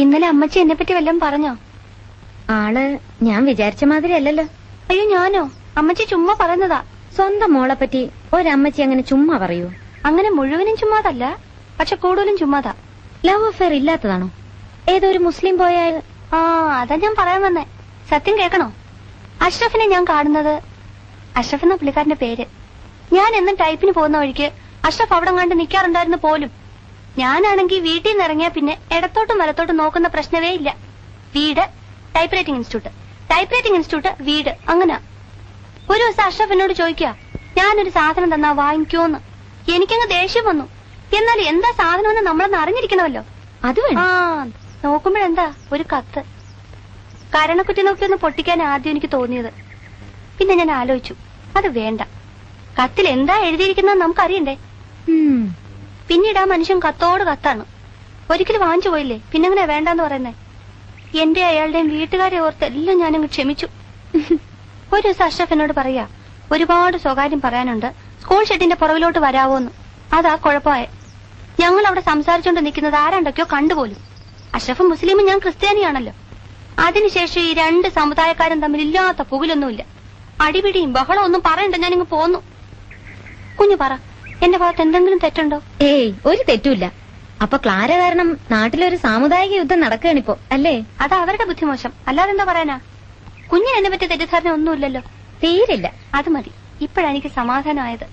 ഇന്നലെ അമ്മച്ചി എന്നെ പറ്റി വല്ലതും പറഞ്ഞോ? ആള് ഞാൻ വിചാരിച്ച മാതിരി അല്ലല്ലോ. അയ്യോ ഞാനോ? അമ്മച്ചി ചുമ്മാ പറയുന്നതാ. സ്വന്തം മോളെ പറ്റി ഒരമ്മച്ചി അങ്ങനെ ചുമ്മാ പറയൂ? അങ്ങനെ മുഴുവനും ചുമ്മാതല്ല, പക്ഷെ കൂടുതലും ചുമ്മാതാ. Love affair ഇല്ലാത്തതാണോ? ഏതോ ഒരു മുസ്ലിം പോയാൽ? ആ അതാ ഞാൻ പറയാൻ വന്നേ. സത്യം കേൾക്കണോ? അഷ്റഫിനെ ഞാൻ കാണുന്നത്, അഷ്റഫ് എന്ന പുള്ളിക്കാരന്റെ പേര്. ഞാൻ എന്നും ടൈപ്പിന് പോകുന്ന വഴിക്ക് അഷ്റഫ് അവിടെ കണ്ട് നിൽക്കാറുണ്ടായിരുന്നു പോലും. ഞാനാണെങ്കിൽ വീട്ടിൽ നിന്ന് ഇറങ്ങിയാ പിന്നെ ഇടത്തോട്ടും വലത്തോട്ടും നോക്കുന്ന പ്രശ്നമേ ഇല്ല. വീട് type writing institute, type writing institute വീട്, അങ്ങനെ. ഒരു ദിവസം അഷ്റഫ് എന്നോട് ചോദിക്കുക, ഞാനൊരു സാധനം തന്നാ വാങ്ങിക്കോന്ന്. എനിക്കങ്ങ് ദേഷ്യം വന്നു. എന്നാൽ എന്താ സാധനമെന്ന് നമ്മളൊന്ന് അറിഞ്ഞിരിക്കണമല്ലോ. അത് ആ നോക്കുമ്പോഴെന്താ ഒരു കത്ത്. കരണക്കുറ്റി നോക്കി ഒന്ന് പൊട്ടിക്കാൻ ആദ്യം എനിക്ക് തോന്നിയത്. പിന്നെ ഞാൻ ആലോചിച്ചു, അത് വേണ്ട. കത്തിൽ എന്താ എഴുതിയിരിക്കുന്നത് നമുക്കറിയണ്ടേ. പിന്നീട് ആ മനുഷ്യൻ കത്തോട് കത്താണ്. ഒരിക്കലും വാങ്ങിച്ചു പോയില്ലേ, പിന്നെങ്ങനെ വേണ്ടെന്ന് പറയുന്നേ. എന്റെ അയാളുടെയും വീട്ടുകാരെ ഓർത്ത് എല്ലാം ഞാനങ്ങ് ക്ഷമിച്ചു. ഒരു ദിവസം അഷ്റഫ് എന്നോട് പറയാ, ഒരുപാട് സ്വകാര്യം പറയാനുണ്ട്, സ്കൂൾ ഷെഡിന്റെ പുറകിലോട്ട് വരാവോന്ന്. അതാ കുഴപ്പമായ. ഞങ്ങൾ അവിടെ സംസാരിച്ചോണ്ട് നിൽക്കുന്നത് ആരാണ്ടൊക്കെയോ കണ്ടുപോലും. അഷ്റഫ് മുസ്ലിമും ഞാൻ ക്രിസ്ത്യാനിയാണല്ലോ. അതിനുശേഷം ഈ രണ്ട് സമുദായക്കാരും തമ്മിൽ ഇല്ലാത്ത പുകിലൊന്നുമില്ല. അടിപിടിയും ബഹളം ഒന്നും പറയണ്ട, ഞാനിങ്ങ് പോന്നു. കുഞ്ഞു പറ, എന്റെ ഭാഗത്ത് എന്തെങ്കിലും തെറ്റുണ്ടോ? ഏയ് ഒരു തെറ്റുമില്ല. അപ്പൊ ക്ലാര കാരണം നാട്ടിലൊരു സാമുദായിക യുദ്ധം നടക്കുകയാണിപ്പോ അല്ലേ? അത് അവരുടെ ബുദ്ധിമോശം, അല്ലാതെ എന്താ പറയാനാ. കുഞ്ഞിന് എന്നെ പറ്റി തെറ്റിദ്ധാരണ ഒന്നുമില്ലല്ലോ. തീരില്ല. അത് മതി. ഇപ്പോഴെനിക്ക് സമാധാനമായത്.